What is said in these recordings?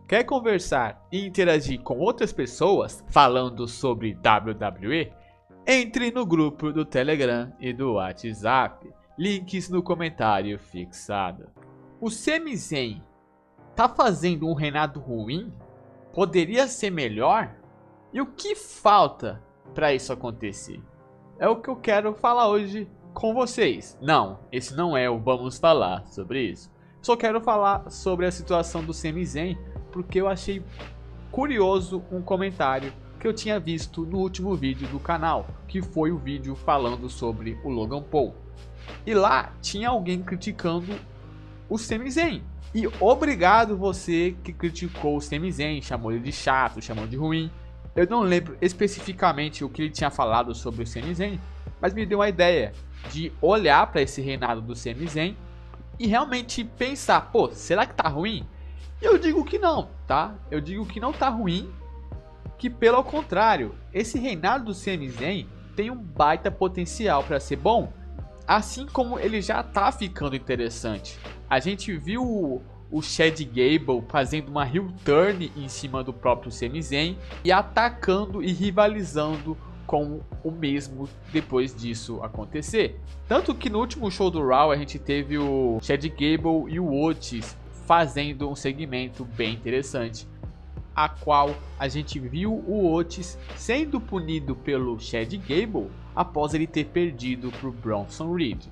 Quer conversar e interagir com outras pessoas falando sobre WWE? Entre no grupo do Telegram e do WhatsApp, links no comentário fixado. O Sami Zayn tá fazendo um reinado ruim? Poderia ser melhor? E o que falta para isso acontecer? É o que eu quero falar hoje com vocês. Não, esse não é o vamos falar sobre isso. Só quero falar sobre a situação do Sami Zayn, porque eu achei curioso um comentário que eu tinha visto no último vídeo do canal, que foi o vídeo falando sobre o Logan Paul. E lá tinha alguém criticando o Sami Zayn. E obrigado você que criticou o Sami Zayn, chamou ele de chato, chamou de ruim. Eu não lembro especificamente o que ele tinha falado sobre o Sami Zayn, mas me deu uma ideia de olhar para esse reinado do Sami Zayn e realmente pensar, pô, será que tá ruim? Eu digo que não, tá? Eu digo que não tá ruim, que pelo contrário, esse reinado do Sami Zayn tem um baita potencial para ser bom, assim como ele já tá ficando interessante. A gente viu o Chad Gable fazendo uma heel turn em cima do próprio Sami Zayn e atacando e rivalizando com o mesmo depois disso acontecer. Tanto que no último show do Raw a gente teve o Chad Gable e o Otis fazendo um segmento bem interessante, a qual a gente viu o Otis sendo punido pelo Chad Gable após ele ter perdido para o Bronson Reed.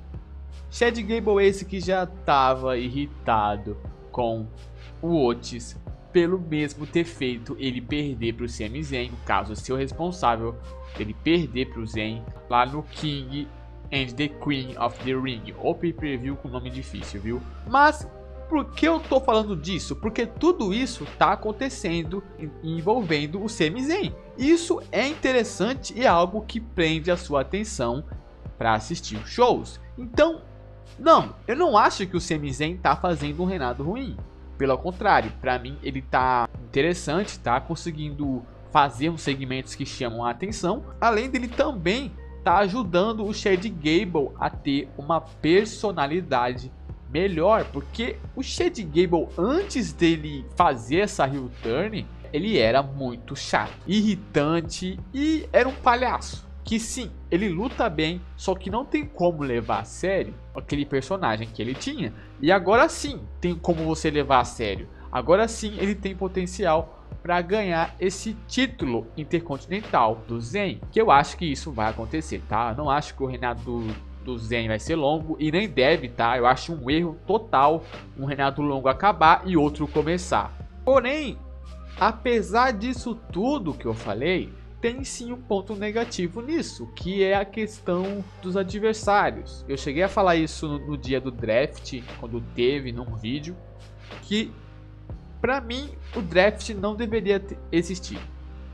Chad Gable esse que já estava irritado com o Otis pelo mesmo ter feito ele perder para o Sami Zayn, no caso ser o responsável dele perder para o Zayn lá no King and the Queen of the Ring, ou pay-per-view com nome difícil, viu? Mas por que eu tô falando disso? Porque tudo isso tá acontecendo envolvendo o Sami Zayn. Isso é interessante e é algo que prende a sua atenção para assistir os shows. Então, não, eu não acho que o Sami Zayn tá fazendo um reinado ruim. Pelo contrário, para mim ele tá interessante, tá conseguindo fazer uns segmentos que chamam a atenção. Além dele também tá ajudando o Chad Gable a ter uma personalidade melhor, porque o Chad Gable, antes dele fazer essa heel turn, ele era muito chato, irritante e era um palhaço. Que sim, ele luta bem, só que não tem como levar a sério aquele personagem que ele tinha. E agora sim, tem como você levar a sério. Agora sim, ele tem potencial para ganhar esse título intercontinental do Zayn, que eu acho que isso vai acontecer, tá? Eu não acho que o reinado do Zayn vai ser longo e nem deve, tá? Eu acho um erro total um reinado longo acabar e outro começar. Porém, apesar disso tudo que eu falei, tem sim um ponto negativo nisso, que é a questão dos adversários. Eu cheguei a falar isso no dia do draft, quando teve num vídeo, que pra mim o draft não deveria existir.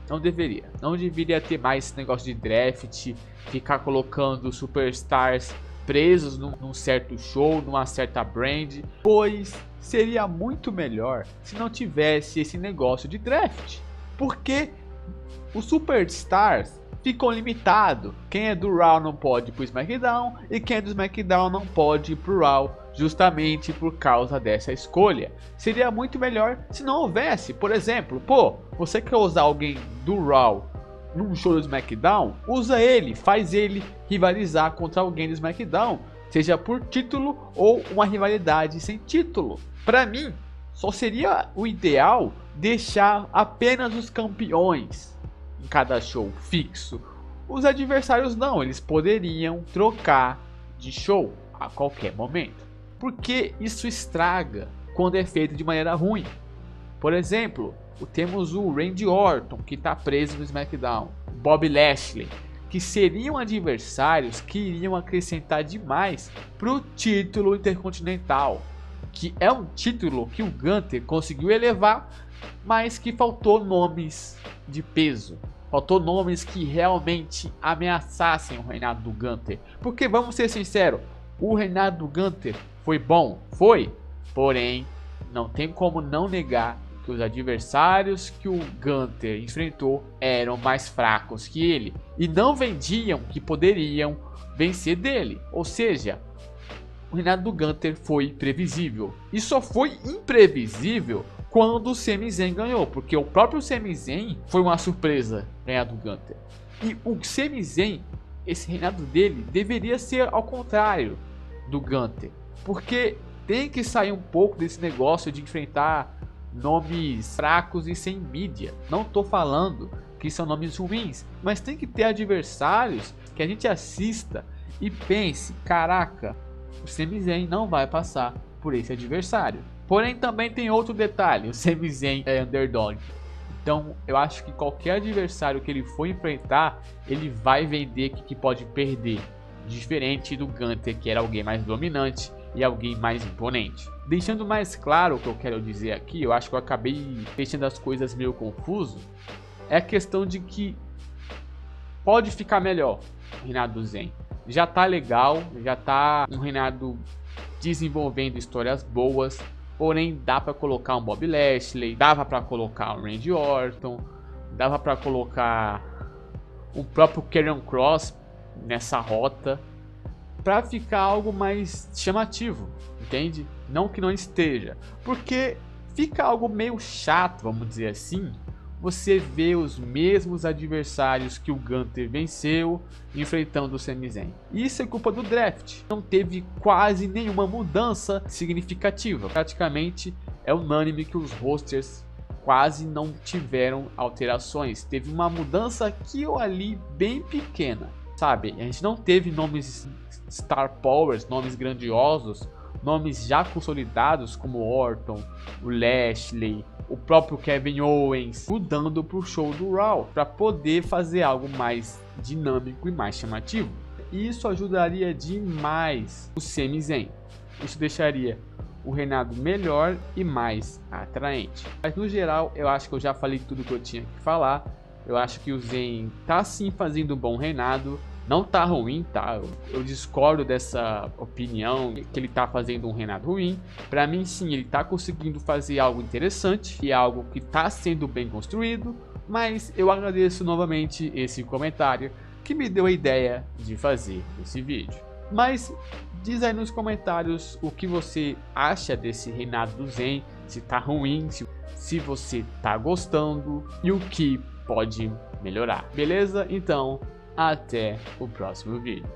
Não deveria ter mais esse negócio de draft, ficar colocando superstars presos num certo show, numa certa brand, pois seria muito melhor se não tivesse esse negócio de draft, porque os superstars ficam limitados. Quem é do Raw não pode ir pro SmackDown e quem é do SmackDown não pode ir pro Raw, justamente por causa dessa escolha. Seria muito melhor se não houvesse, por exemplo, pô, você quer usar alguém do Raw num show do SmackDown, usa ele, faz ele rivalizar contra alguém do SmackDown, seja por título ou uma rivalidade sem título. Pra mim, só seria o ideal deixar apenas os campeões em cada show fixo. Os adversários não, eles poderiam trocar de show a qualquer momento, porque isso estraga quando é feito de maneira ruim. Por exemplo, temos o Randy Orton, que está preso no SmackDown, Bobby Lashley, que seriam adversários que iriam acrescentar demais para o título intercontinental, que é um título que o Gunther conseguiu elevar, mas que faltou nomes de peso. Faltou nomes que realmente ameaçassem o reinado do Gunther. Porque vamos ser sinceros, o reinado do Gunther foi bom? Foi. Porém, não tem como não negar que os adversários que o Gunther enfrentou eram mais fracos que ele. E não vendiam que poderiam vencer dele. Ou seja, o reinado do Gunther foi previsível. E só foi imprevisível quando o Sami Zayn ganhou, porque o próprio Sami Zayn foi uma surpresa ganhar do Gunther. E o Sami Zayn, esse reinado dele deveria ser ao contrário do Gunther, porque tem que sair um pouco desse negócio de enfrentar nomes fracos e sem mídia. Não tô falando que são nomes ruins, mas tem que ter adversários que a gente assista e pense, caraca, o Sami Zayn não vai passar por esse adversário. Porém também tem outro detalhe, o Sami Zayn é underdog. Então eu acho que qualquer adversário que ele for enfrentar, ele vai vender que pode perder. Diferente do Gunther, que era alguém mais dominante e alguém mais imponente. Deixando mais claro o que eu quero dizer aqui, eu acho que eu acabei deixando as coisas meio confuso. É a questão de que pode ficar melhor o reinado do Zayn. Já tá legal, já tá um reinado desenvolvendo histórias boas. Porém, dá pra colocar um Bob Lashley, dava pra colocar um Randy Orton, dava pra colocar o próprio Karrion Kross nessa rota, pra ficar algo mais chamativo, entende? Não que não esteja, porque fica algo meio chato, vamos dizer assim, você vê os mesmos adversários que o Gunther venceu enfrentando o Sami Zayn. Isso é culpa do draft. Não teve quase nenhuma mudança significativa. Praticamente é unânime que os rosters quase não tiveram alterações. Teve uma mudança aqui ou ali bem pequena, sabe? A gente não teve nomes Star Powers, nomes grandiosos, nomes já consolidados como Orton, o Lashley, o próprio Kevin Owens, mudando para o show do Raw para poder fazer algo mais dinâmico e mais chamativo. E isso ajudaria demais o Sami Zayn. Isso deixaria o reinado melhor e mais atraente. Mas no geral, eu acho que eu já falei tudo que eu tinha que falar. Eu acho que o Zayn tá sim fazendo um bom reinado. Não tá ruim, tá? Eu discordo dessa opinião que ele tá fazendo um reinado ruim. Pra mim, sim, ele tá conseguindo fazer algo interessante e algo que tá sendo bem construído. Mas eu agradeço novamente esse comentário que me deu a ideia de fazer esse vídeo. Mas diz aí nos comentários o que você acha desse reinado do Zayn, se tá ruim, se você tá gostando e o que pode melhorar. Beleza? Então, até o próximo vídeo.